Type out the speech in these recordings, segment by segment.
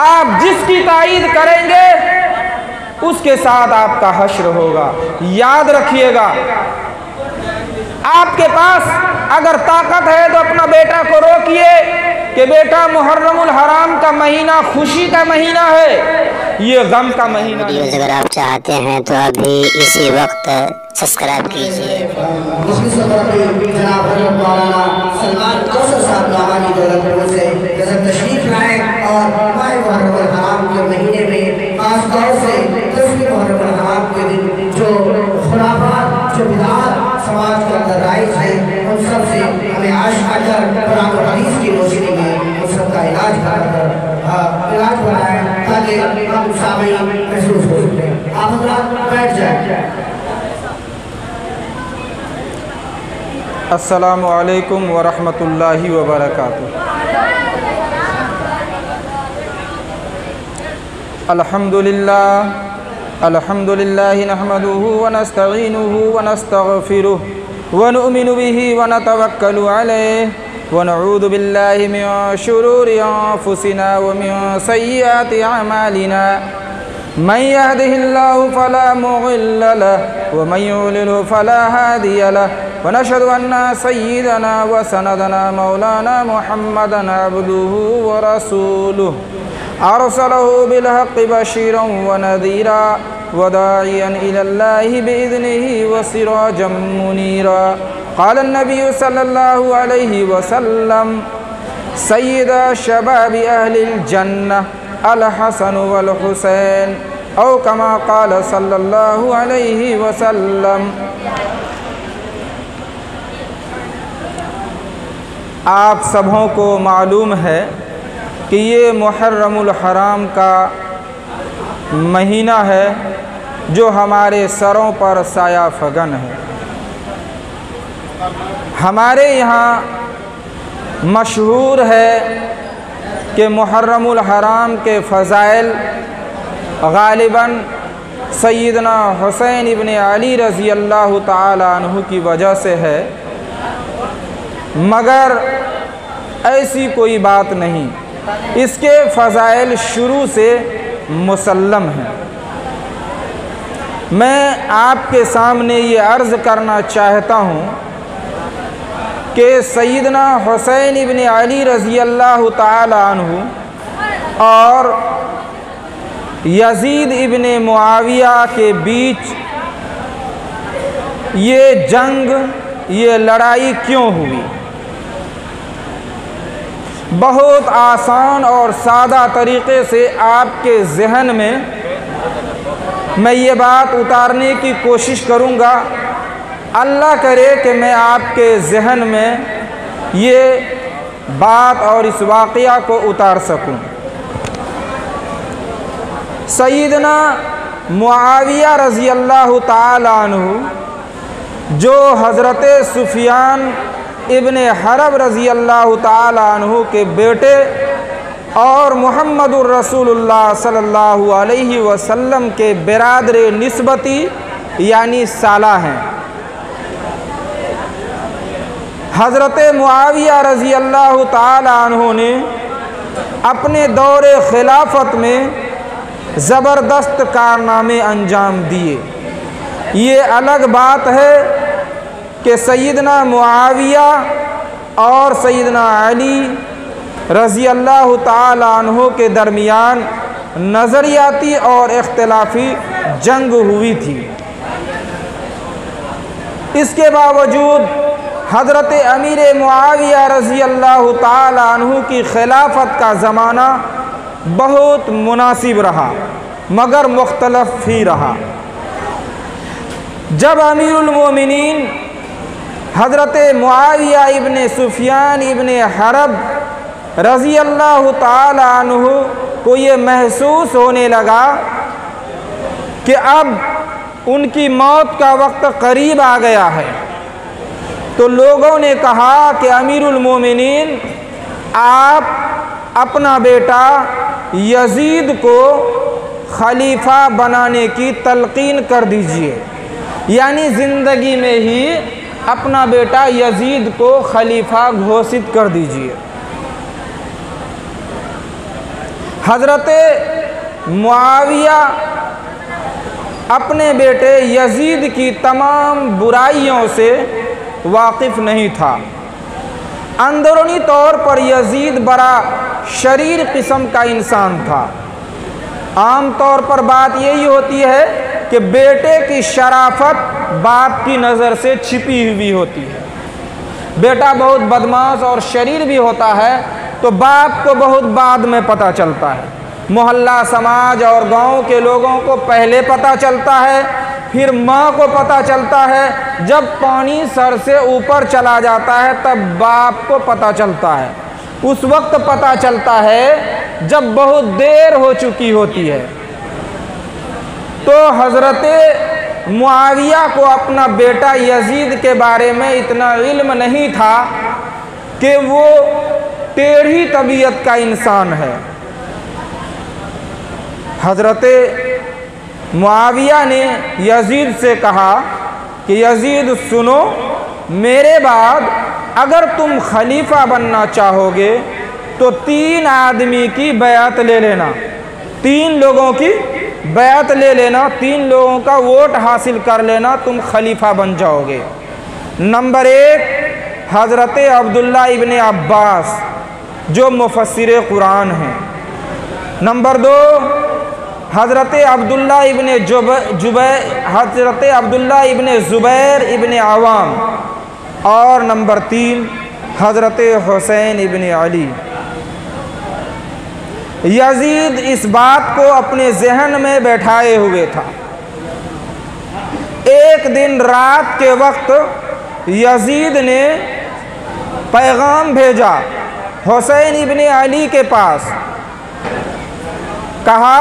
आप जिसकी ताईद करेंगे उसके साथ आपका हश्र होगा। याद रखिएगा, आपके पास अगर ताकत है तो अपना बेटा को रोकिए कि बेटा मुहर्रमुल हराम का महीना खुशी का महीना है, ये गम का महीना है। अगर आप चाहते हैं तो अभी इसी वक्त सब्सक्राइब कीजिए। समाज के अंदर राइज है, उन सब से हमें आज आकर कुरान और हदीस की रोशनी में उन सब का इलाज बनाएं ताकि हम सामईन महसूस हो सकें। आप हज़रात बैठ जाएं। अस्सलामु अलैकुम व रहमतुल्लाहि व बरकातुहू। अल्हम्दुलिल्लाह अल्हम्दुलिल्लाहि नहमदुहु व नस्तईनुहुु व नस्तगफिरुहु व नु'मिनु बिही व नतवक्कलु अलैहि व नऊज़ु बिल्लाहि मिन शुरूरि अंफुसिना व मिन सय्यिआति अमालिना। मन यहदिहिल्लाहु फला मुज़िल्ल लहु व मन युज़्लिल्हु फला हादिय लहु व नशहदु अन्ना सय्यिदना व सनदना मौलाना मुहम्मदन अब्दुहु व रसूलुहु अरसलहु बिलहक़्क़ि बशीरन व नज़ीरा व दाइयन इलल्लाहि बिइज़्निहि व सिराजम मुनीरा। क़ाल अन्नबिय्यु सल्लल्लाहु अलैहि वसल्लम सय्यिदा शबाबि अहलिल जन्नह अल हसन वल हुसैन औ कमा क़ाल सल्लल्लाहु अलैहि वसल्लम। आप सबों को मालूम है कि ये मुहर्रमुल हराम का महीना है जो हमारे सरों पर साया फगन है। हमारे यहाँ मशहूर है कि मुहर्रमुल हराम के फ़ज़ाइल गालिबन सैयदना हुसैन इब्न अली रज़ी अल्लाह ताला अन्हु की वजह से है, मगर ऐसी कोई बात नहीं। इसके फ़ज़ाइल शुरू से मुसल्लम हैं। मैं आपके सामने ये अर्ज़ करना चाहता हूँ कि सैयदना हुसैन इब्न अली रज़ी अल्लाह ताला अन्हु और यज़ीद इब्न मुआविया के बीच ये जंग, ये लड़ाई क्यों हुई। बहुत आसान और सादा तरीक़े से आपके ज़हन में मैं ये बात उतारने की कोशिश करूँगा। अल्लाह करे कि मैं आपके ज़हन में ये बात और इस वाक़या को उतार सकूँ। सैयदना मुआविया रज़ी अल्लाह ताला अन्हु जो हज़रत सुफियान इब्न हरब रज़ी अल्लाह ताला अन्हु के बेटे और मुहम्मदुर रसूलुल्लाह सल्लल्लाहु अलैहि वसल्लम के बिरादर निस्बती यानी साला हैं। हज़रत मुआविया रज़ी अल्लाह ताला अन्हु ने अपने दौरे खिलाफत में ज़बरदस्त कारनामे अंजाम दिए। ये अलग बात है कि सैयदना मुआविया और सैयदना अली रज़ी अल्लाह ताला अन्हु के दरमियान नज़रियाती और इख्तिलाफ़ी जंग हुई थी। इसके बावजूद हज़रत अमीर मुआविया रज़ी अल्लाह ताला अन्हु की खिलाफत का ज़माना बहुत मुनासिब रहा, मगर मुख्तलफ ही रहा। जब अमीरुल मोमिनीन हज़रत मुआविया इब्न सुफियान इब्न हरब रज़ी अल्लाह ताला अन्हु को ये महसूस होने लगा कि अब उनकी मौत का वक्त करीब आ गया है, तो लोगों ने कहा कि अमीरुल मोमिनीन आप अपना बेटा यजीद को खलीफा बनाने की तलकीन कर दीजिए, यानी ज़िंदगी में ही अपना बेटा यजीद को खलीफा घोषित कर दीजिए। हज़रत मुआविया अपने बेटे यजीद की तमाम बुराइयों से वाकिफ़ नहीं था। अंदरूनी तौर पर यजीद बड़ा शरीर किस्म का इंसान था। आम तौर पर बात यही होती है कि बेटे की शराफत बाप की नज़र से छिपी हुई होती है। बेटा बहुत बदमाश और शरीर भी होता है तो बाप को बहुत बाद में पता चलता है। मोहल्ला, समाज और गांव के लोगों को पहले पता चलता है, फिर माँ को पता चलता है। जब पानी सर से ऊपर चला जाता है तब बाप को पता चलता है। उस वक्त पता चलता है जब बहुत देर हो चुकी होती है। तो हज़रत मुआविया को अपना बेटा यजीद के बारे में इतना इल्म नहीं था कि वो टेढ़ी तबीयत का इंसान है। हज़रत मुआविया ने यजीद से कहा कि यजीद सुनो, मेरे बाद अगर तुम खलीफा बनना चाहोगे तो 3 आदमी की बैअत ले लेना, 3 लोगों की बैअत ले लेना, 3 लोगों का वोट हासिल कर लेना, तुम खलीफा बन जाओगे। नंबर 1 हज़रत अब्दुल्ला इब्ने अब्बास जो मुफस्सिर कुरान हैं। नंबर 2 हज़रत अब्दुल्ला इब्ने हज़रत अब्दुल्ला इब्ने ज़ुबैर इब्ने अवाम। और नंबर 3 हज़रत हुसैन इब्ने अली। यजीद इस बात को अपने जहन में बैठाए हुए था। एक दिन रात के वक्त यजीद ने पैगाम भेजा हुसैन इब्ने अली के पास। कहा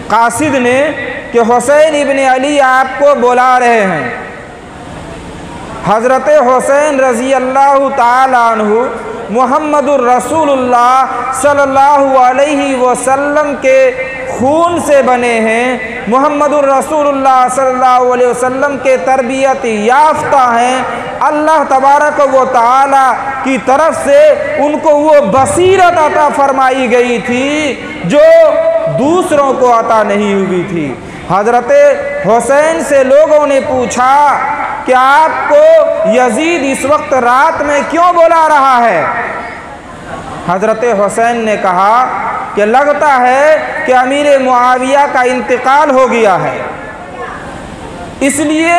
कासिद ने कि हुसैन इब्ने अली आपको बुला रहे हैं। हज़रत हुसैन रज़ी अल्लाह ताला अन्हु मुहम्मदुर रसूलुल्लाह सल्लल्लाहु अलैहि वसल्लम के खून से बने हैं। मुहम्मदुर रसूलुल्लाह सल्लल्लाहु अलैहि वसल्लम के तरबियत याफ्ता हैं। अल्लाह तबारक व तआला की तरफ से उनको वो बसीरत अता फरमाई गई थी जो दूसरों को अता नहीं हुई थी। हज़रत हुसैन से लोगों ने पूछा कि आपको यजीद इस वक्त रात में क्यों बुला रहा है? हज़रत हुसैन ने कहा कि लगता है कि अमीर मुआविया का इंतकाल हो गया है, इसलिए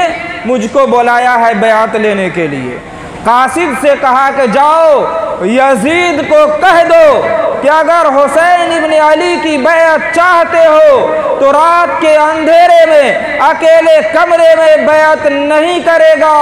मुझको बुलाया है बैअत लेने के लिए। कासिद से कहा कि जाओ यजीद को कह दो कि अगर हुसैन इब्ने अली की बैअत चाहते हो तो रात के अंधेरे में अकेले कमरे में बैअत नहीं करेगा,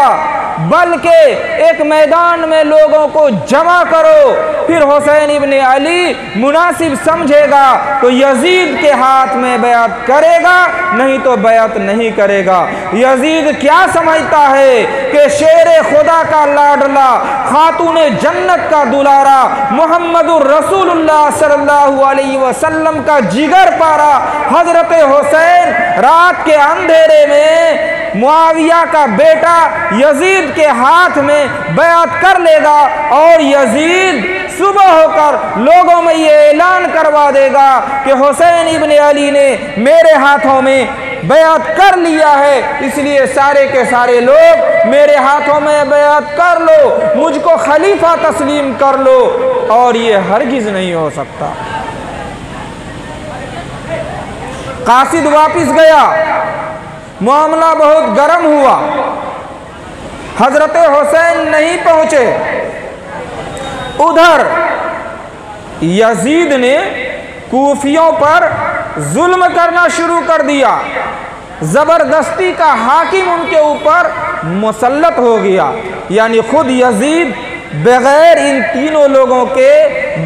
बल्कि एक मैदान में लोगों को जमा करो। फिर हुसैन इब्ने अली मुनासिब समझेगा तो यजीद के हाथ में बैअत करेगा, नहीं तो बैअत नहीं करेगा। यजीद क्या समझता है कि शेर खुदा का लाडला, खातूने जन्नत का दुलारा, मुहम्मदुर रसूलुल्लाह सल्लल्लाहु अलैहि वसल्लम का जिगर पारा हज़रत हुसैन रात के अंधेरे में मुआविया का बेटा यजीद के हाथ में बैअत कर लेगा और यजीद सुबह होकर लोगों में ये ऐलान करवा देगा कि हुसैन इब्ने अली ने मेरे हाथों में बैअत कर लिया है, इसलिए सारे के सारे लोग मेरे हाथों में बैअत कर लो, मुझको खलीफा तस्लीम कर लो। और ये हरगिज़ नहीं हो सकता। कासिद वापिस गया, मामला बहुत गर्म हुआ। हज़रत हुसैन नहीं पहुंचे। उधर यजीद ने कूफियों पर जुल्म करना शुरू कर दिया। ज़बरदस्ती का हाकिम उनके ऊपर मुसल्लत हो गया, यानी खुद यजीद बगैर इन तीनों लोगों के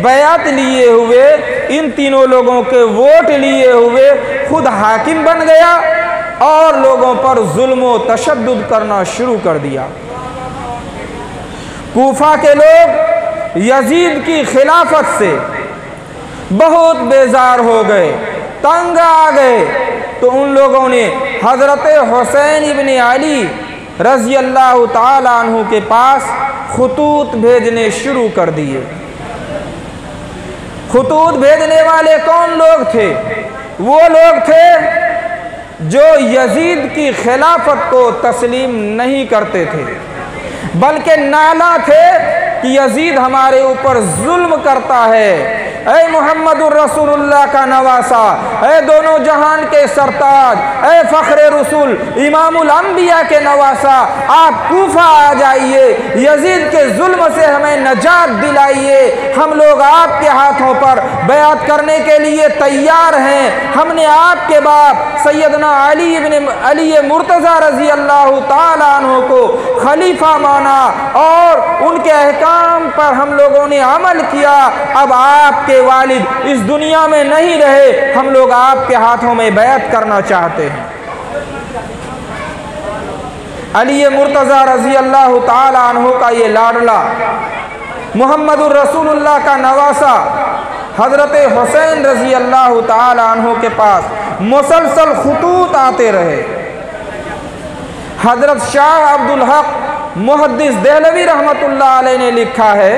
बैअत लिए हुए, इन तीनों लोगों के वोट लिए हुए खुद हाकिम बन गया और लोगों पर जुल्म व तशद्दुद करना शुरू कर दिया। कूफा के लोग यजीद की खिलाफत से बहुत बेजार हो गए, तंग आ गए, तो उन लोगों ने हज़रत हुसैन इब्ने अली रज़ी अल्लाह ताला अन्हु के पास खुतूत भेजने शुरू कर दिए। खुतूत भेजने वाले कौन लोग थे? वो लोग थे जो यजीद की खिलाफत को तस्लीम नहीं करते थे, बल्कि नाला थे कि यजीद हमारे ऊपर जुल्म करता है। ऐ मुहम्मदुर रसूलुल्लाह का नवासा, ऐ दोनों जहान के सरताज, ऐ फ़ख्रे रसूल इमामुल अंबिया के नवासा, आप कूफा आ जाइए, यजीद के जुल्म से हमें नजात दिलाइए। हम लोग आपके हाथों पर बैअत करने के लिए तैयार हैं। हमने आपके बाप सैयदना अली मुर्तज़ा रज़ी अल्लाह ताला अन्हु को खलीफा माना और उनके अहकाम पर हम लोगों ने अमल किया। अब आपके वालिद इस दुनिया में नहीं रहे, हम लोग आपके हाथों में बैअत करना चाहते हैं। अली मुर्तज़ा रज़ी अल्लाह ताला अन्हु का ये लाडला मुहम्मदुर रसूलुल्लाह का नवासा हज़रत हुसैन रज़ी अल्लाह ताला अन्हु के पास मुसलसल खुतूत आते रहे। हज़रत शाह अब्दुल हक मुहद्दिस देहलवी रहमतुल्लाह अलैह ने लिखा है,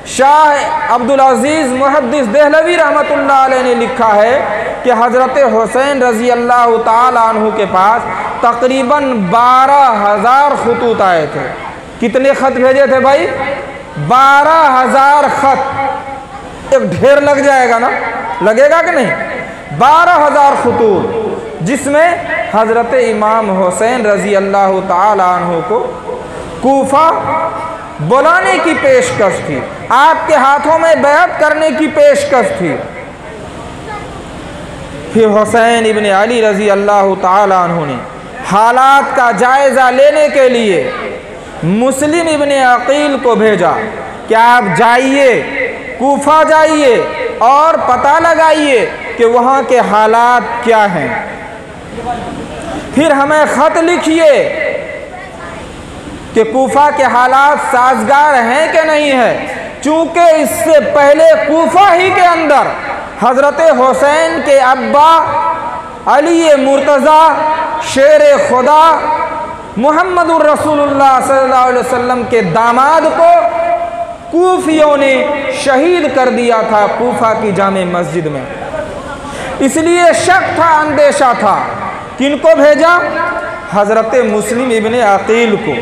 शाह अब्दुल अजीज़ मुहद्दिस देहलवी रहमतुल्लाह अलैह ने लिखा है कि हज़रत हुसैन रज़ी अल्लाह ताला अन्हु के पास तकरीबन 12,000 खुतूत आए थे। कितने ख़त भेजे थे भाई? 12,000 ख़त। एक ढेर लग जाएगा ना, लगेगा कि नहीं? 12,000 खुतूत, जिसमें हज़रत इमाम हुसैन रज़ी अल्लाह ताला अन्हु को कूफा बुलाने की पेशकश थी, आपके हाथों में बैअत करने की पेशकश थी। फिर हुसैन इब्न अली रज़ी अल्लाह ताला अन्हु ने हालात का जायज़ा लेने के लिए मुस्लिम इब्न अकील को भेजा कि आप जाइए, कूफा जाइए और पता लगाइए कि वहाँ के हालात क्या हैं, फिर हमें ख़त लिखिए कि कूफा के हालात साजगार हैं कि नहीं है। चूँकि इससे पहले कूफा ही के अंदर हज़रत हुसैन के अब्बा अली मुर्तज़ा शेर खुदा मुहम्मदुर रसूलुल्लाह सल्लल्लाहु अलैहि वसल्लम के दामाद को कूफियों ने शहीद कर दिया था कूफा की जामे मस्जिद में। इसलिए शक था, अंदेशा था। किनको भेजा? हज़रत मुस्लिम इब्न अकील को।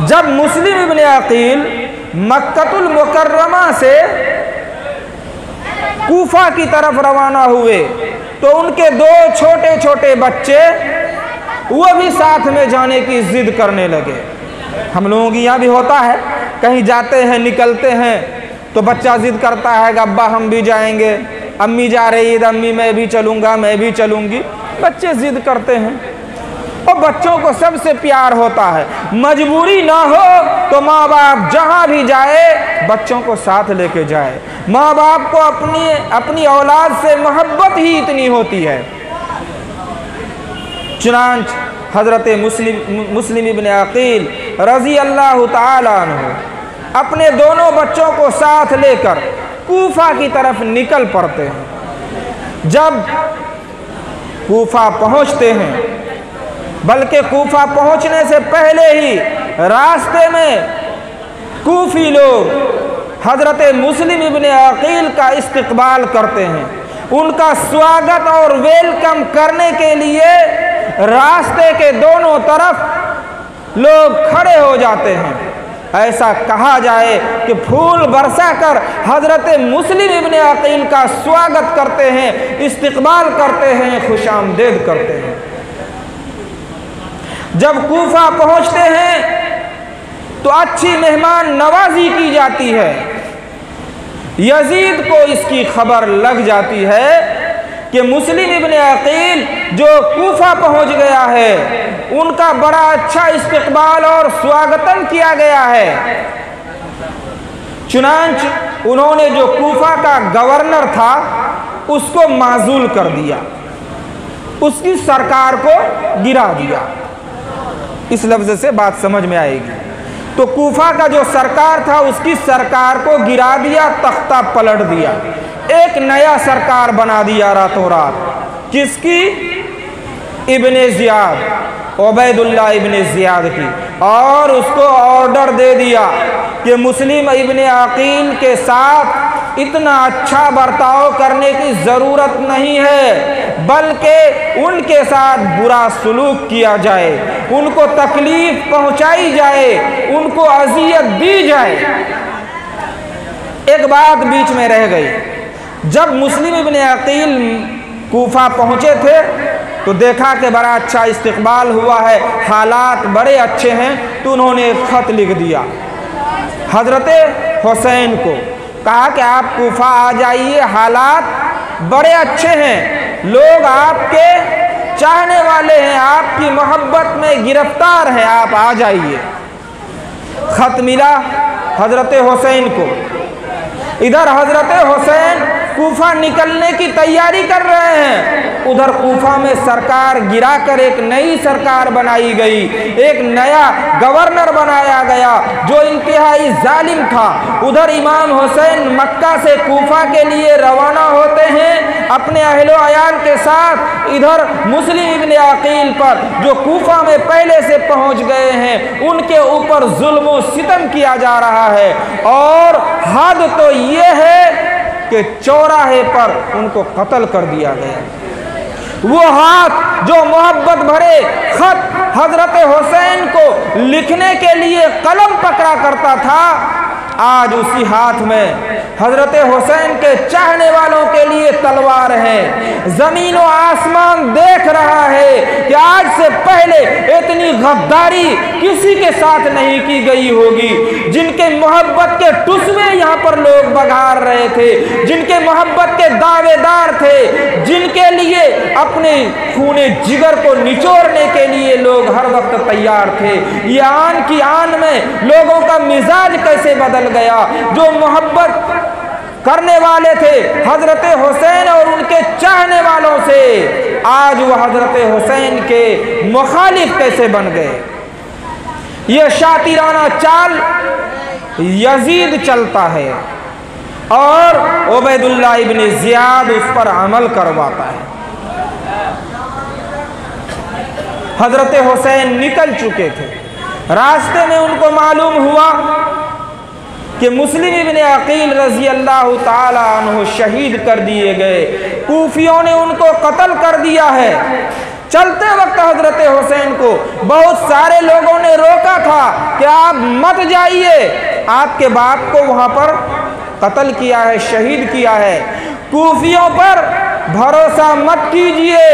जब मुस्लिम इब्न अकील मक्कतुल मुकर्रमा से कूफा की तरफ रवाना हुए तो उनके 2 छोटे छोटे बच्चे वो भी साथ में जाने की जिद करने लगे। हम लोगों की यहाँ भी होता है, कहीं जाते हैं निकलते हैं तो बच्चा जिद करता है कि अब्बा हम भी जाएंगे, अम्मी जा रही है, अम्मी मैं भी चलूँगा, मैं भी चलूँगी। बच्चे जिद करते हैं और बच्चों को सबसे प्यार होता है। मजबूरी ना हो तो माँ बाप जहाँ भी जाए बच्चों को साथ लेके जाए। माँ बाप को अपनी औलाद से मोहब्बत ही इतनी होती है। चुनांच हज़रत मुस्लिम इब्न अकील रज़ी अल्लाह ताला अन्हु अपने दोनों बच्चों को साथ लेकर कूफा की तरफ निकल पड़ते हैं। जब कूफा पहुँचते हैं, बल्कि कूफा पहुंचने से पहले ही रास्ते में कूफी लोग हज़रत मुस्लिम इब्न अकील का इस्तकबाल करते हैं। उनका स्वागत और वेलकम करने के लिए रास्ते के दोनों तरफ लोग खड़े हो जाते हैं। ऐसा कहा जाए कि फूल बरसा कर हज़रत मुस्लिम इब्न अकील का स्वागत करते हैं, इस्तकबाल करते हैं, खुशामदीद करते हैं। जब कूफा पहुंचते हैं तो अच्छी मेहमान नवाजी की जाती है। यजीद को इसकी खबर लग जाती है कि मुस्लिम इब्न अकील जो कूफा पहुंच गया है, उनका बड़ा अच्छा इस्तकबाल और स्वागतन किया गया है। चुनांच उन्होंने जो कूफा का गवर्नर था उसको माजूल कर दिया, उसकी सरकार को गिरा दिया। इस लफ्ज़ से बात समझ में आएगी। तो कूफा का जो सरकार था उसकी सरकार को गिरा दिया, तख्ता पलट दिया, एक नया सरकार बना दिया रातों रात। किसकी? Ibn Ziyad, Ubaidullah Ibn Ziyad की। और उसको ऑर्डर दे दिया कि मुस्लिम इब्ने अकील के साथ इतना अच्छा बर्ताव करने की ज़रूरत नहीं है, बल्कि उनके साथ बुरा सलूक किया जाए, उनको तकलीफ पहुंचाई जाए, उनको अजियत दी जाए। एक बात बीच में रह गई, जब मुस्लिम इब्न अकील कूफा पहुंचे थे तो देखा कि बड़ा अच्छा इस्तकबाल हुआ है, हालात बड़े अच्छे हैं, तो उन्होंने एक ख़त लिख दिया हज़रत हुसैन को, कहा कि आप कूफा आ जाइए, हालात बड़े अच्छे हैं, लोग आपके चाहने वाले हैं, आपकी मोहब्बत में गिरफ्तार हैं, आप आ जाइए। ख़त मिला हज़रत हुसैन को। इधर हज़रत हुसैन कूफा निकलने की तैयारी कर रहे हैं, उधर कूफा में सरकार गिराकर एक नई सरकार बनाई गई, एक नया गवर्नर बनाया गया जो इंतहाई जालिम था। उधर इमाम हुसैन मक्का से कूफा के लिए रवाना होते हैं अपने अहलो अयाल के साथ। इधर मुस्लिम इब्न अकील पर जो कूफा में पहले से पहुंच गए हैं, उनके ऊपर जुल्म व सितम किया जा रहा है, और हद तो ये है कि चौराहे पर उनको कत्ल कर दिया गया। वो हाथ जो मोहब्बत भरे खत हजरत हुसैन को लिखने के लिए कलम पकड़ा करता था, आज उसी हाथ में हजरत हुसैन के चाहने वालों के लिए तलवार है। जमीन व आसमान देख रहा है कि आज से पहले इतनी गद्दारी किसी के साथ नहीं की गई होगी। जिनके मोहब्बत के टुस्मे यहाँ पर लोग बघार रहे थे, जिनके मोहब्बत के दावेदार थे, जिनके लिए अपने खूने जिगर को निचोड़ने के लिए लोग हर वक्त तैयार थे, ये आन की आन में लोगों का मिजाज कैसे बदल गया। जो मोहब्बत करने वाले थे हजरत हुसैन और उनके चाहने वालों से, आज वो हजरत हुसैन के मुखालिफ कैसे बन गए। ये शातिराना चाल यजीद चलता है और उबैदुल्लाह इब्न ज़ियाद उस पर अमल करवाता है। हजरत हुसैन निकल चुके थे, रास्ते में उनको मालूम हुआ कि मुस्लिम इब्न अकील रजी अल्लाह ताला अन्हु शहीद कर दिए गए, कूफियों ने उनको कत्ल कर दिया है। चलते वक्त हजरत हुसैन को बहुत सारे लोगों ने रोका था कि आप मत जाइए, आपके बाप को वहाँ पर कत्ल किया है, शहीद किया है, कूफियों पर भरोसा मत कीजिए,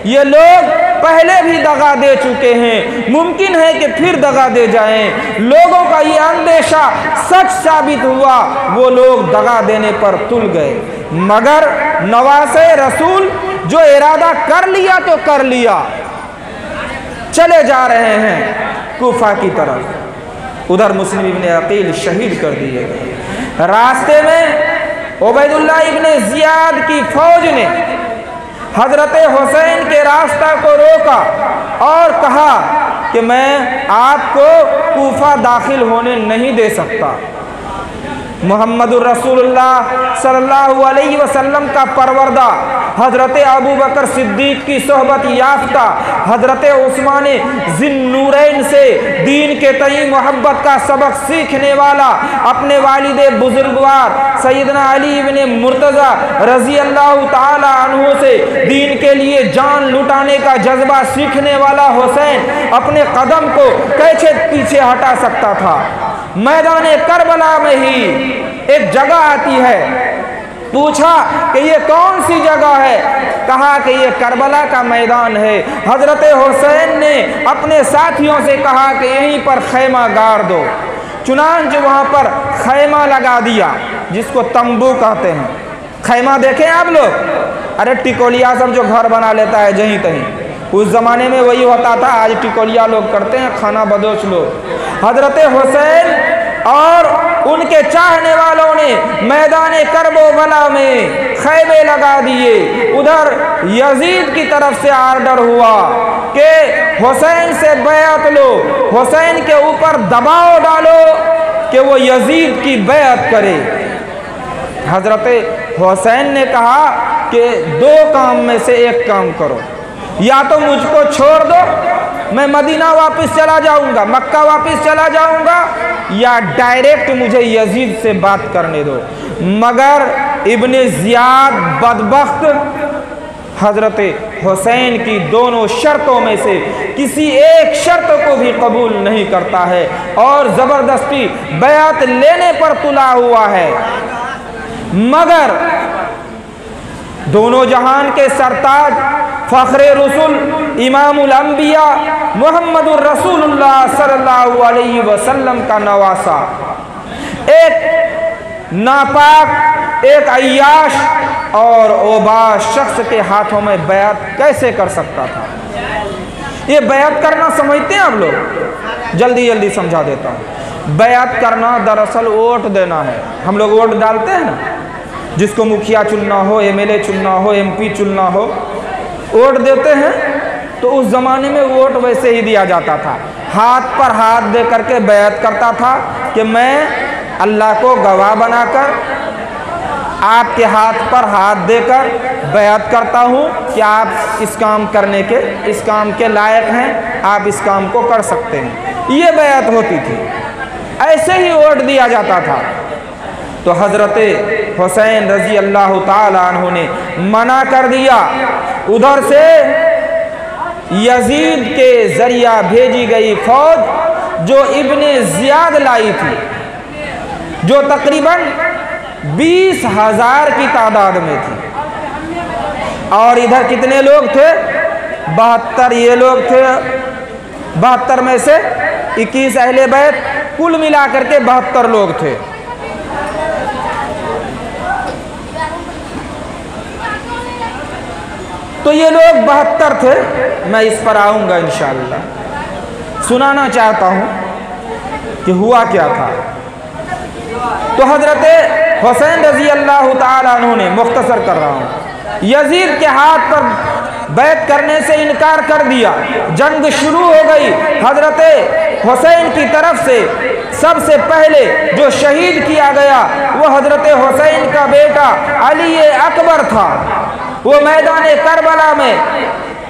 ये लोग पहले भी दगा दे चुके हैं, मुमकिन है कि फिर दगा दे जाएं। लोगों का ये अंदेशा सच साबित हुआ, वो लोग दगा देने पर तुल गए। मगर नवासे रसूल जो इरादा कर लिया तो कर लिया, चले जा रहे हैं कूफा की तरफ। उधर मुस्लिम इब्न अकील शहीद कर दिए गए। रास्ते में उबैदुल्लाह इब्न ज़ियाद की फौज ने हजरत हुसैन के रास्ता को रोका और कहा कि मैं आपको कूफा दाखिल होने नहीं दे सकता। मुहम्मदुर रसूलुल्लाह सल्लल्लाहु अलैहि वसल्लम का परवरदा, हजरत अबू बकर सिद्दीक की सोहबत याफ्ता, हजरत उस्मान ज़िन्नूरैन से दीन के तई मोहब्बत का सबक सीखने वाला, अपने वालिदे बुजुर्गवार सैयदना अली इब्न मुर्तज़ा रजी अल्लाह ताला अन्हु से दीन के लिए जान लुटाने का जज्बा सीखने वाला हुसैन अपने कदम को कैसे पीछे हटा सकता था। मैदान करबला में ही एक जगह आती है, पूछा कि ये कौन सी जगह है, कहा कि ये करबला का मैदान है। हजरत हुसैन ने अपने साथियों से कहा कि यहीं पर खैमा गाड़ दो। चुनांच वहाँ पर खैमा लगा दिया, जिसको तंबू कहते हैं। खैमा देखें आप लोग, अरे टिकोलिया सब जो घर बना लेता है जहीं तहीं, उस ज़माने में वही होता था। आज टिकोलिया लोग करते हैं, खाना बदोश लोग। हजरत हुसैन और उनके चाहने वालों ने मैदान करबला में खैमे लगा दिए। उधर यजीद की तरफ से आर्डर हुआ कि हुसैन से बैअत लो, हुसैन के ऊपर दबाव डालो कि वो यजीद की बैअत करे। हजरत हुसैन ने कहा कि दो काम में से एक काम करो, या तो मुझको छोड़ दो, मैं मदीना वापस चला जाऊंगा, मक्का वापस चला जाऊंगा, या डायरेक्ट मुझे यजीद से बात करने दो। मगर इब्ने ज़ियाद बदबख्त हज़रत हुसैन की दोनों शर्तों में से किसी एक शर्त को भी कबूल नहीं करता है और ज़बरदस्ती बैअत लेने पर तुला हुआ है। मगर दोनों जहान के सरताज फ़ख्रे रसूल इमामुल अंबिया मुहम्मदुर रसूलुल्लाह सल्लल्लाहु अलैहि वसल्लम का नवासा एक नापाक, एक अय्याश और ओबाश शख्स के हाथों में बैअत कैसे कर सकता था? ये बैअत करना समझते हैं आप लोग? जल्दी जल्दी समझा देता हूँ। बैअत करना दरअसल वोट देना है। हम लोग वोट डालते हैं ना, जिसको मुखिया चुनना हो, एमएलए चुनना हो, एमपी चुनना हो, वोट देते हैं। तो उस ज़माने में वोट वैसे ही दिया जाता था, हाथ पर हाथ दे करके बैअत करता था कि मैं अल्लाह को गवाह बनाकर आपके हाथ पर हाथ देकर बैअत करता हूँ कि आप इस काम करने के, इस काम के लायक हैं, आप इस काम को कर सकते हैं। ये बैअत होती थी, ऐसे ही वोट दिया जाता था। तो हज़रत हुसैन रज़ी अल्लाह ताला अन्हु ने मना कर दिया। उधर से यजीद के ज़रिया भेजी गई फौज जो इब्ने ज़ियाद लाई थी, जो तकरीबन 20,000 की तादाद में थी। और इधर कितने लोग थे? 72 ये लोग थे। 72 में से 21 अहले बैत, कुल मिला करके 72 लोग थे। तो ये लोग 72 थे। मैं इस पर आऊँगा इंशाअल्लाह। सुनाना चाहता हूँ कि हुआ क्या था। तो हज़रत हुसैन रज़ी अल्लाह ताला अन्हु ने, मुख्तसर कर रहा हूँ, यजीद के हाथ पर बैत करने से इनकार कर दिया। जंग शुरू हो गई। हज़रत हुसैन की तरफ से सबसे पहले जो शहीद किया गया वो हज़रत हुसैन का बेटा अली अकबर था। वो मैदान करबला में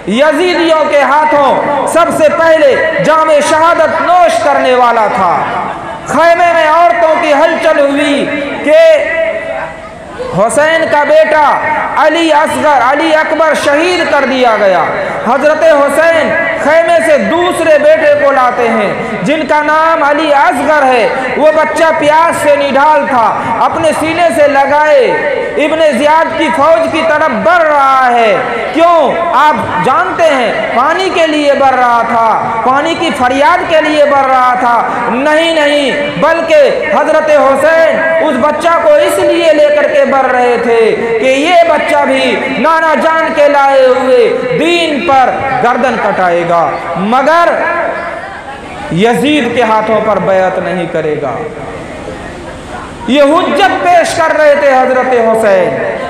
यजीदियों के हाथों सबसे पहले जामे शहादत नोश करने वाला था। खैमे में औरतों की हलचल हुई कि हुसैन का बेटा अली असगर, अली अकबर शहीद कर दिया गया। हज़रत हुसैन खैमे से दूसरे बेटे को लाते हैं जिनका नाम अली असगर है। वो बच्चा प्यास से निढाल था, अपने सीने से लगाए इब्ने ज़ियाद की फौज की तरफ बढ़ रहा है। क्यों? आप जानते हैं, पानी के लिए बढ़ रहा था, पानी की फरियाद के लिए बढ़ रहा था। नहीं नहीं, बल्कि हज़रत हुसैन उस बच्चा को इसलिए लेकर के बढ़ रहे थे कि ये बच्चा भी नाना जान के लाए हुए दीन पर गर्दन कटाएगा, मगर यजीद के हाथों पर बैअत नहीं करेगा। ये हुज्जत पेश कर रहे थे हज़रत हुसैन।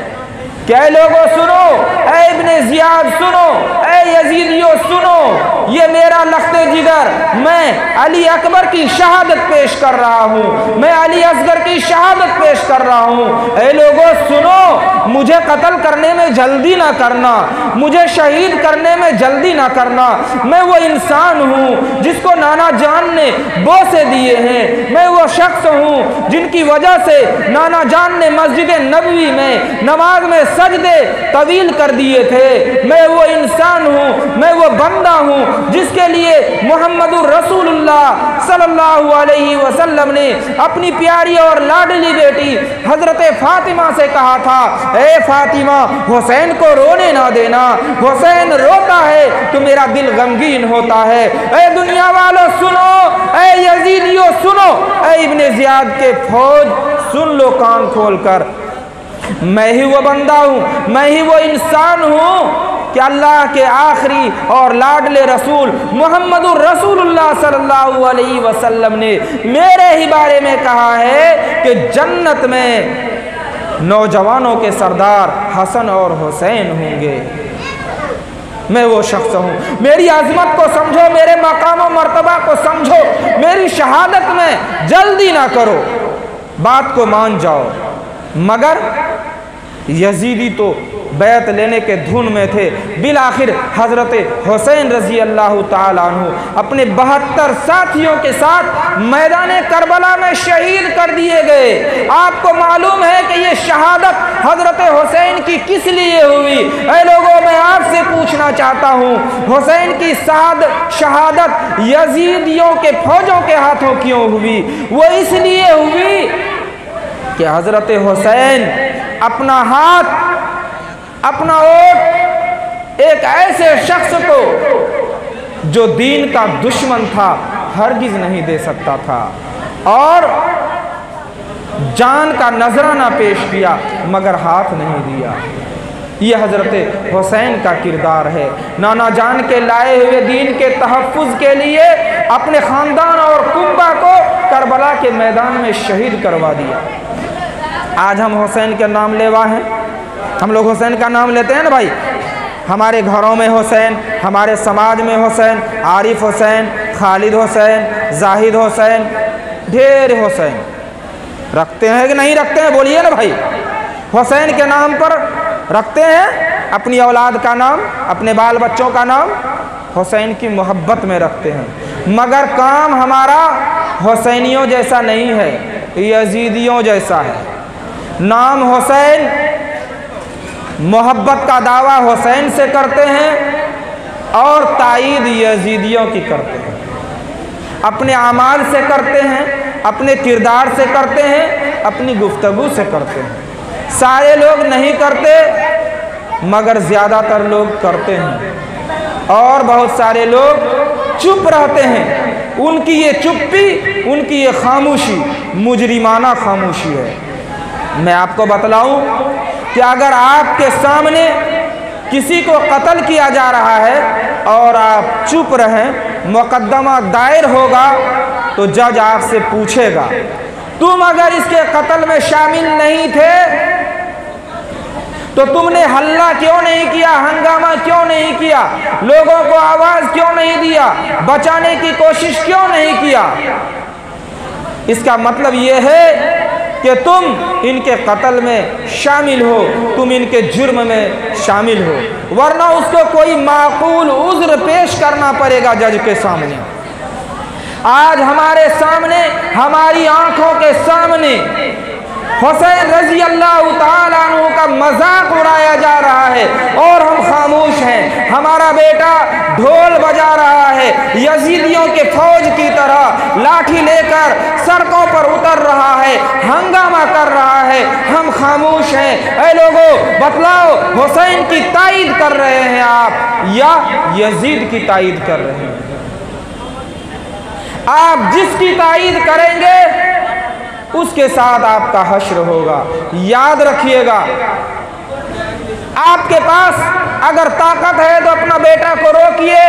क्या लोगों सुनो, ऐ इब्ने ज़ियाद सुनो, ऐ यजीदियों सुनो, ये मेरा लख्ते जिगर, मैं अली अकबर की शहादत पेश कर रहा हूँ, मैं अली असगर की शहादत पेश कर रहा हूँ। ऐ लोगों सुनो, मुझे कत्ल करने में जल्दी ना करना, मुझे शहीद करने में जल्दी ना करना। मैं वो इंसान हूँ जिसको नाना जान ने बोसे दिए हैं। मैं वो शख्स हूँ जिनकी वजह से नाना जान ने मस्जिद नबवी में नमाज में सजदे तवील कर दिए थे। मैं वो इंसान हूँ, मैं वो बंदा हूँ जिसके लिए मुहम्मदुर रसूलुल्लाह सल्लल्लाहु अलैहि वसल्लम ने अपनी प्यारी और लाडली बेटी हजरत फातिमा से कहा था, ए फातिमा, हुसैन को रोने ना देना, हुसैन रोता है तो मेरा दिल गमगीन होता है। ए दुनिया वालों सुनो, ए यजीदियों सुनो, ए इब्ने ज़ियाद के फौज सुन लो कान खोल कर। मैं ही वो बंदा हूँ, मैं ही वो इंसान हूँ कि अल्लाह के आखिरी और लाडले रसूल मुहम्मदुर रसूलुल्लाह सल्लल्लाहु अलैहि वसल्लम ने मेरे ही बारे में कहा है कि जन्नत में नौजवानों के सरदार हसन और हुसैन होंगे। मैं वो शख्स हूँ। मेरी अजमत को समझो, मेरे मकाम और मर्तबा को समझो, मेरी शहादत में जल्दी ना करो, बात को मान जाओ। मगर यजीदी तो बैत लेने के धुन में थे। बिलाखिर हज़रत हुसैन रज़ी अल्लाह ताला अन्हु अपने 72 साथियों के साथ मैदान करबला में शहीद कर दिए गए। आपको मालूम है कि ये शहादत हज़रत हुसैन की किस लिए हुई? ऐ लोगों, मैं आपसे पूछना चाहता हूँ, हुसैन की शहादत यजीदियों के फौजों के हाथों क्यों हुई? वो इसलिए हुई कि हज़रत हुसैन अपना हाथ, अपना ओट एक ऐसे शख्स को जो दीन का दुश्मन था हरगिज़ नहीं दे सकता था, और जान का नजराना पेश किया मगर हाथ नहीं दिया। ये हज़रत हुसैन का किरदार है। नाना जान के लाए हुए दीन के तहफ़्फ़ुज़ के लिए अपने ख़ानदान और कुंबा को करबला के मैदान में शहीद करवा दिया। आज हम हुसैन के नाम लेवा हैं, हम लोग हुसैन का नाम लेते हैं ना भाई। हमारे घरों में हुसैन, हमारे समाज में हुसैन, आरिफ हुसैन, खालिद हुसैन, जाहिद हुसैन, ढेर हुसैन रखते हैं कि नहीं रखते हैं? बोलिए ना भाई। हुसैन के नाम पर रखते हैं अपनी औलाद का नाम, अपने बाल बच्चों का नाम, हुसैन की मोहब्बत में रखते हैं। मगर काम हमारा हुसैनियों जैसा नहीं है, यजीदियों जैसा है। नाम हुसैन, मोहब्बत का दावा हुसैन से करते हैं और ताईद यजीदियों की करते हैं। अपने अमाल से करते हैं, अपने किरदार से करते हैं, अपनी गुफ्तगू से करते हैं। सारे लोग नहीं करते मगर ज़्यादातर लोग करते हैं, और बहुत सारे लोग चुप रहते हैं। उनकी ये चुप्पी, उनकी ये खामोशी मुजरिमाना खामोशी है। मैं आपको बतलाऊं कि अगर आपके सामने किसी को कत्ल किया जा रहा है और आप चुप रहें, मुकदमा दायर होगा तो जज आपसे पूछेगा, तुम अगर इसके कत्ल में शामिल नहीं थे तो तुमने हल्ला क्यों नहीं किया, हंगामा क्यों नहीं किया, लोगों को आवाज़ क्यों नहीं दिया, बचाने की कोशिश क्यों नहीं किया? इसका मतलब ये है कि तुम इनके कत्ल में शामिल हो, तुम इनके जुर्म में शामिल हो, वरना उसको कोई माकूल उज़्र पेश करना पड़ेगा जज के सामने। आज हमारे सामने, हमारी आंखों के सामने हुसैन रज़ी अल्लाह ताला अन्हु का मजाक उड़ाया जा रहा है और हम खामोश हैं। हमारा बेटा ढोल बजा रहा है, यजीदियों के फौज की तरह लाठी लेकर सड़कों पर उतर रहा है, हंगामा कर रहा है, हम खामोश हैं। ऐ लोगों, बतलाओ, हुसैन की ताईद कर रहे हैं आप या यजीद की ताईद कर रहे हैं? आप जिसकी ताईद करेंगे उसके साथ आपका हश्र होगा। याद रखिएगा, आपके पास अगर ताकत है तो अपना बेटा को रोकिए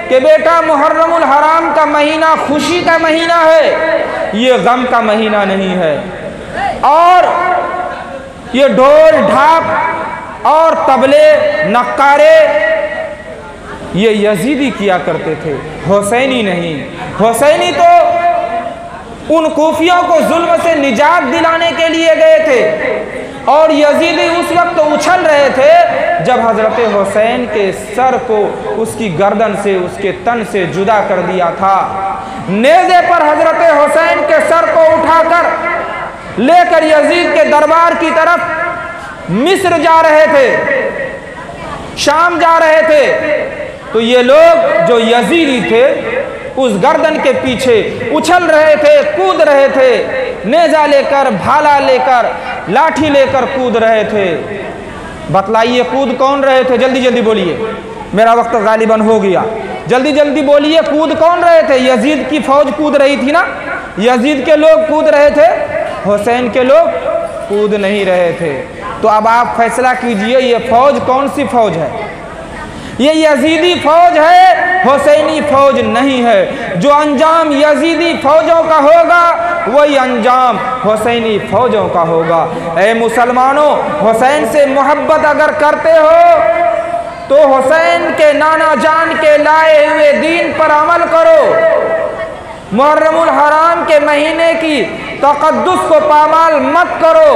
कि बेटा, मुहर्रमुल हराम का महीना खुशी का महीना है, ये गम का महीना नहीं है। और ये ढोल ढाक और तबले नक्कारे ये यजीदी किया करते थे, हुसैनी नहीं। हुसैनी तो उन कूफियों को जुल्म से निजात दिलाने के लिए गए थे, और यजीदी उस वक्त उछल रहे थे जब हज़रत हुसैन के सर को उसकी गर्दन से, उसके तन से जुदा कर दिया था। नेज़े पर हज़रत हुसैन के सर को उठाकर लेकर यजीद के दरबार की तरफ मिस्र जा रहे थे, शाम जा रहे थे, तो ये लोग जो यजीदी थे उस गर्दन के पीछे उछल रहे थे, कूद रहे थे, नेजा लेकर, भाला लेकर, लाठी लेकर कूद रहे थे। बतलाइए कूद कौन रहे थे? जल्दी जल्दी बोलिए, मेरा वक्त गालिबन हो गया। जल्दी जल्दी बोलिए, कूद कौन रहे थे? यजीद की फौज कूद रही थी ना, यजीद के लोग कूद रहे थे, हुसैन के लोग कूद नहीं रहे थे। तो अब आप फैसला कीजिए, ये फौज कौन सी फौज है? ये यजीदी फौज है, हुसैनी फौज नहीं है। जो अंजाम यजीदी फौजों का होगा वही अंजाम हुसैनी फौजों का होगा। ऐ मुसलमानों, हुसैन से मोहब्बत अगर करते हो तो हुसैन के नाना जान के लाए हुए दीन पर अमल करो। मुहर्रमुल हराम के महीने की तक़द्दुस को पामाल मत करो,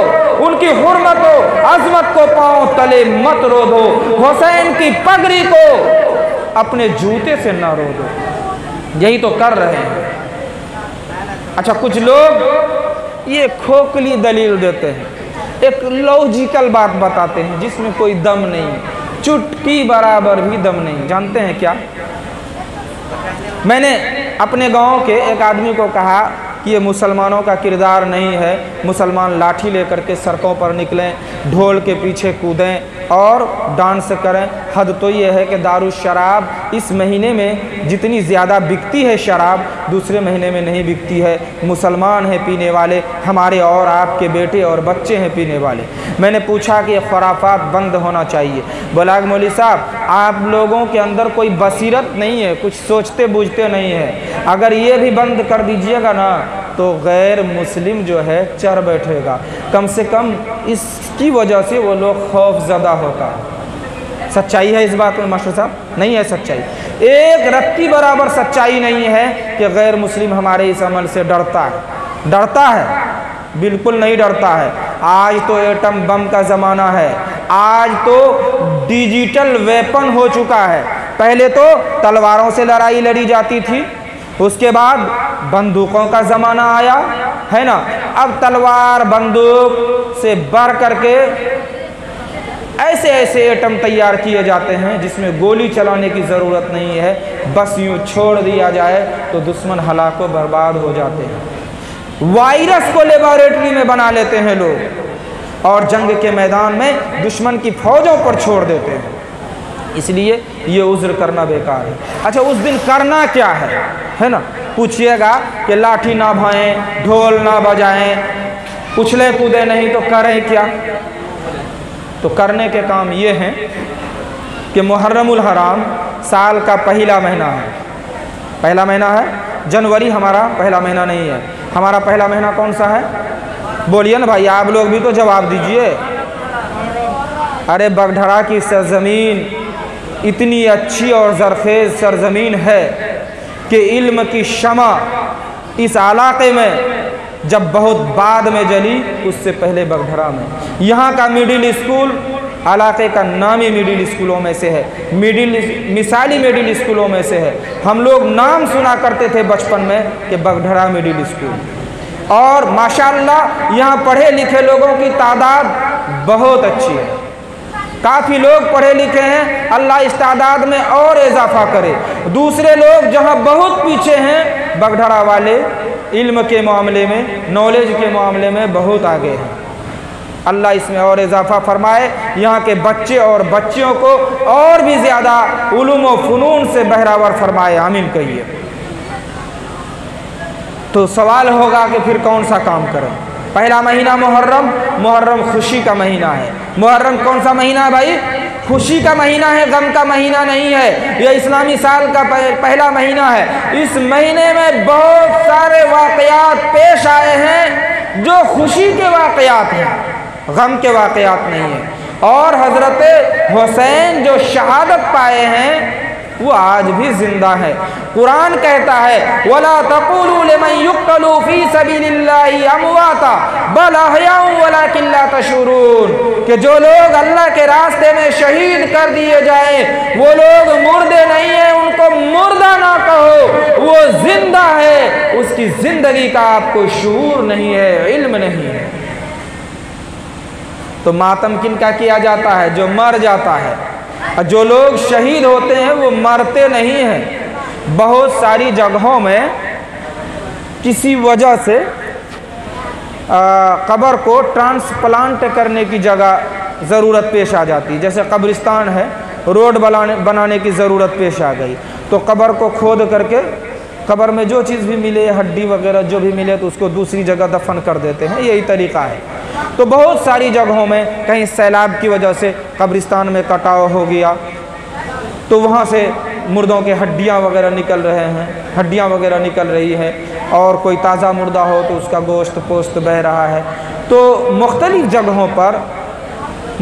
उनकी हुर्मत अज़मत को पांव तले मत रोदो, हुसैन की पगड़ी को अपने जूते से न रोदो। यही तो कर रहे हैं। अच्छा, कुछ लोग ये खोखली दलील देते हैं, एक लॉजिकल बात बताते हैं जिसमें कोई दम नहीं, चुटकी बराबर भी दम नहीं। जानते हैं क्या? मैंने अपने गांव के एक आदमी को कहा कि ये मुसलमानों का किरदार नहीं है, मुसलमान लाठी लेकर के सड़कों पर निकलें, ढोल के पीछे कूदें और डांस करें। हद तो ये है कि दारू शराब इस महीने में जितनी ज़्यादा बिकती है शराब, दूसरे महीने में नहीं बिकती है। मुसलमान हैं पीने वाले, हमारे और आपके बेटे और बच्चे हैं पीने वाले। मैंने पूछा कि ये खुराफात बंद होना चाहिए। बोला मौलवी साहब, आप लोगों के अंदर कोई बसीरत नहीं है, कुछ सोचते बूझते नहीं है। अगर ये भी बंद कर दीजिएगा ना तो गैर मुस्लिम जो है चढ़ बैठेगा। कम से कम इसकी वजह से वो लोग खौफज़दा होता है। सच्चाई है इस बात में मास्टर साहब? नहीं है सच्चाई, एक रत्ती बराबर सच्चाई नहीं है कि गैर मुस्लिम हमारे इस अमल से डरता है। डरता है? बिल्कुल नहीं डरता है। आज तो एटम बम का ज़माना है, आज तो डिजिटल वेपन हो चुका है। पहले तो तलवारों से लड़ाई लड़ी जाती थी, उसके बाद बंदूकों का ज़माना आया है ना। अब तलवार बंदूक से बढ़ करके ऐसे ऐसे एटम तैयार किए जाते हैं जिसमें गोली चलाने की ज़रूरत नहीं है, बस यूँ छोड़ दिया जाए तो दुश्मन हलाको बर्बाद हो जाते हैं। वायरस को लेबोरेटरी में बना लेते हैं लोग और जंग के मैदान में दुश्मन की फौजों पर छोड़ देते हैं। इसलिए ये उज़्र करना बेकार है। अच्छा, उस दिन करना क्या है ना? पूछिएगा कि लाठी ना भाएं, ढोल ना बजाएं, उछले कूदे नहीं तो करें क्या? तो करने के काम ये हैं कि मुहर्रमुल हराम साल का पहला महीना है। पहला महीना है जनवरी, हमारा पहला महीना नहीं है। हमारा पहला महीना कौन सा है? बोलिए ना भाई, आप लोग भी तो जवाब दीजिए। अरे बगधरा की सरजमीन इतनी अच्छी और ज़रखेज़ सरजमीन है कि इल्म की शमा इस इलाके में जब बहुत बाद में जली, उससे पहले बगधरा में। यहाँ का मिडिल स्कूल इलाके का नामी मिडिल स्कूलों में से है, मिसाली मिडिल स्कूलों में से है। हम लोग नाम सुना करते थे बचपन में कि बगधरा मिडिल स्कूल। और माशाअल्लाह यहाँ पढ़े लिखे लोगों की तादाद बहुत अच्छी है, काफ़ी लोग पढ़े लिखे हैं। अल्लाह इस तादाद में और इजाफा करे। दूसरे लोग जहाँ बहुत पीछे हैं, बगधरा वाले इल्म के मामले में, नॉलेज के मामले में बहुत आगे हैं। अल्लाह इसमें और इजाफा फरमाए, यहाँ के बच्चे और बच्चियों को और भी ज़्यादा उलूम व फ़नून से बहरावर फरमाए, आमीन कहिए। तो सवाल होगा कि फिर कौन सा काम करें? पहला महीना मुहर्रम, मुहर्रम खुशी का महीना है। मुहर्रम कौन सा महीना है भाई? खुशी का महीना है, गम का महीना नहीं है। यह इस्लामी साल का पहला महीना है। इस महीने में बहुत सारे वाक़यात पेश आए हैं जो खुशी के वाक़यात हैं, गम के वाक़यात नहीं है। और हज़रत हुसैन जो शहादत पाए हैं वो आज भी जिंदा है। कुरान कहता है वला तक़ूलू लिमन युक़्तलू फ़ी सबीलिल्लाहि अमवाता बल अहयाउ वलाकिन ला तशऊरून, कि जो लोग अल्लाह के रास्ते में शहीद कर दिए जाए वो लोग मुर्दे नहीं है, उनको मुर्दा ना कहो, वो जिंदा है। उसकी जिंदगी का आपको शऊर नहीं है, इल्म नहीं है। तो मातम किन का किया जाता है? जो मर जाता है। जो लोग शहीद होते हैं वो मरते नहीं हैं। बहुत सारी जगहों में किसी वजह से कब्र को ट्रांसप्लांट करने की जगह ज़रूरत पेश आ जाती है। जैसे कब्रिस्तान है, रोड बनाने की ज़रूरत पेश आ गई, तो कब्र को खोद करके कब्र में जो चीज़ भी मिले, हड्डी वगैरह जो भी मिले, तो उसको दूसरी जगह दफन कर देते हैं। यही तरीक़ा है। तो बहुत सारी जगहों में कहीं सैलाब की वजह से कब्रिस्तान में कटाव हो गया तो वहाँ से मुर्दों के हड्डियाँ वगैरह निकल रहे हैं, हड्डियाँ वगैरह निकल रही है, और कोई ताज़ा मुर्दा हो तो उसका गोश्त पोस्त बह रहा है। तो मुख्तलिफ़ जगहों पर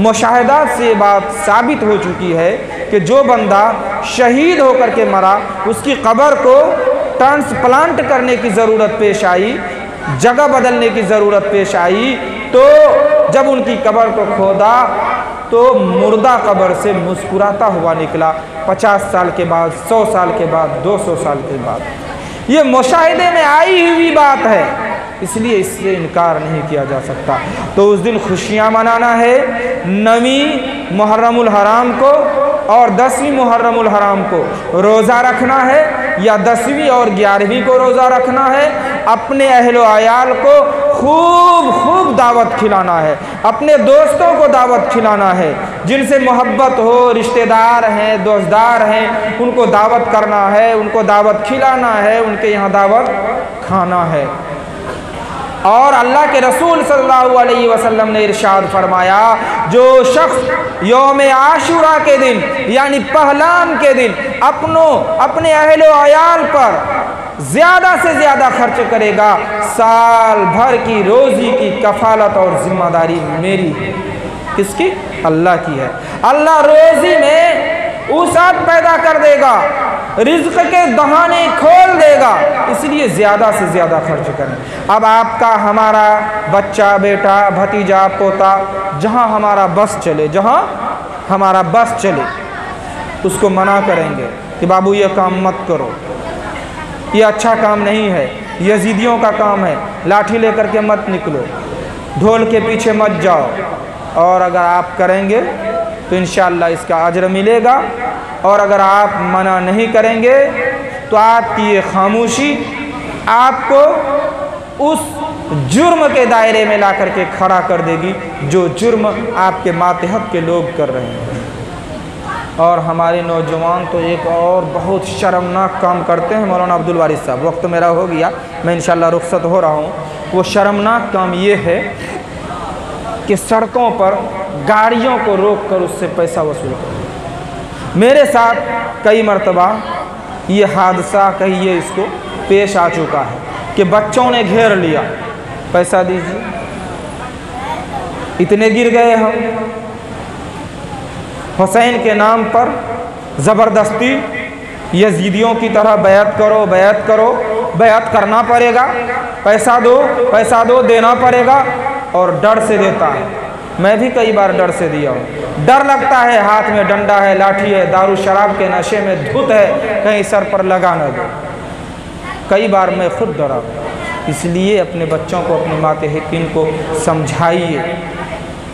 मुशाहिदात से बात साबित हो चुकी है कि जो बंदा शहीद होकर के मरा, उसकी कब्र को ट्रांसप्लांट करने की ज़रूरत पेश आई जगह बदलने की ज़रूरत पेश आई, तो जब उनकी कब्र को खोदा तो मुर्दा कब्र से मुस्कुराता हुआ निकला। 50 साल के बाद, 100 साल के बाद, 200 साल के बाद। ये मुशाहिदे में आई हुई बात है, इसलिए इससे इनकार नहीं किया जा सकता। तो उस दिन खुशियाँ मनाना है। 9वीं मुहर्रमुल हराम को और 10वीं मुहर्रमुल हराम को रोज़ा रखना है, या 10वीं और 11वीं को रोज़ा रखना है। अपने अहलो आयाल को खूब खूब दावत खिलाना है, अपने दोस्तों को दावत खिलाना है, जिनसे मोहब्बत हो, रिश्तेदार हैं, दोस्तदार हैं, उनको दावत करना है, उनको दावत खिलाना है, उनके यहाँ दावत खाना है। और अल्लाह के रसूल सल्लल्लाहु अलैहि वसल्लम ने इरशाद फरमाया, जो शख्स यौम आशूरा के दिन यानी पहलाम के दिन अपने अहलो अयाल पर ज़्यादा से ज़्यादा खर्च करेगा, साल भर की रोज़ी की कफालत और ज़िम्मेदारी मेरी है। किसकी? अल्लाह की है। अल्लाह रोज़ी में वसाअत पैदा कर देगा, रिज़्क़ के दहाने खोल देगा, इसलिए ज़्यादा से ज़्यादा खर्च करें। अब आपका, हमारा बच्चा, बेटा, भतीजा, पोता, जहाँ हमारा बस चले, उसको मना करेंगे कि बाबू ये काम मत करो, ये अच्छा काम नहीं है, यजीदियों का काम है, लाठी लेकर के मत निकलो, ढोल के पीछे मत जाओ। और अगर आप करेंगे तो इंशाअल्लाह इसका अजर मिलेगा, और अगर आप मना नहीं करेंगे तो आपकी ये खामोशी आपको उस जुर्म के दायरे में ला करके खड़ा कर देगी जो जुर्म आपके मातहत के लोग कर रहे हैं। और हमारे नौजवान तो एक और बहुत शर्मनाक काम करते हैं। मौलाना अब्दुल वारिस साहब, वक्त मेरा हो गया, मैं इंशाअल्लाह रुखसत हो रहा हूँ। वो शर्मनाक काम ये है कि सड़कों पर गाड़ियों को रोक कर उससे पैसा वसूल कर। मेरे साथ कई मरतबा ये हादसा, कहिए इसको, पेश आ चुका है कि बच्चों ने घेर लिया, पैसा दीजिए, इतने गिर गए हम। हुसैन के नाम पर ज़बरदस्ती यजीदियों की तरह बैत करो, बैत करो, बैत करना पड़ेगा, पैसा दो, देना पड़ेगा, और डर से देता है। मैं भी कई बार डर से दिया हूँ। डर लगता है, हाथ में डंडा है, लाठी है, दारू शराब के नशे में धुत है, कहीं सर पर लगा न दो। कई बार मैं खुद डरा। इसलिए अपने बच्चों को, अपने मातहतीन को समझाइए।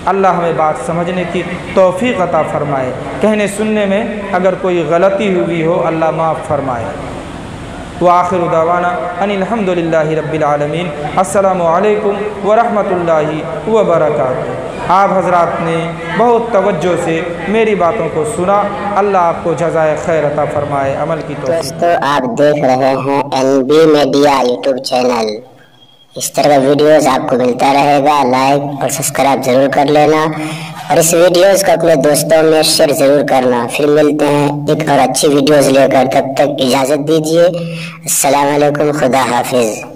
अल्लाह हमें बात समझने की तौफीक अता फ़रमाए। कहने सुनने में अगर कोई गलती हुई हो, अल्लाह माफ़ फरमाए। व आखिरु दावाना अनिल हम्दुलिल्लाहि रब्बिल आलमीन। अस्सलामु अलैकुम व रहमतुल्लाहि व बरकातुहू। आप हज़रात ने बहुत तवज्जो से मेरी बातों को सुना। अल्लाह आपको जज़ाए खैर अता फ़रमाए, अमल की तौफीक। दोस्तों, आप देख रहे हैं NB मीडिया यूट्यूब चैनल। इस तरह का वीडियोस आपको मिलता रहेगा। लाइक और सब्सक्राइब जरूर कर लेना, और इस वीडियोस को अपने दोस्तों में शेयर जरूर करना। फिर मिलते हैं एक और अच्छी वीडियोस लेकर, तब तक इजाज़त दीजिए। अस्सलाम वालेकुम, खुदा हाफिज़।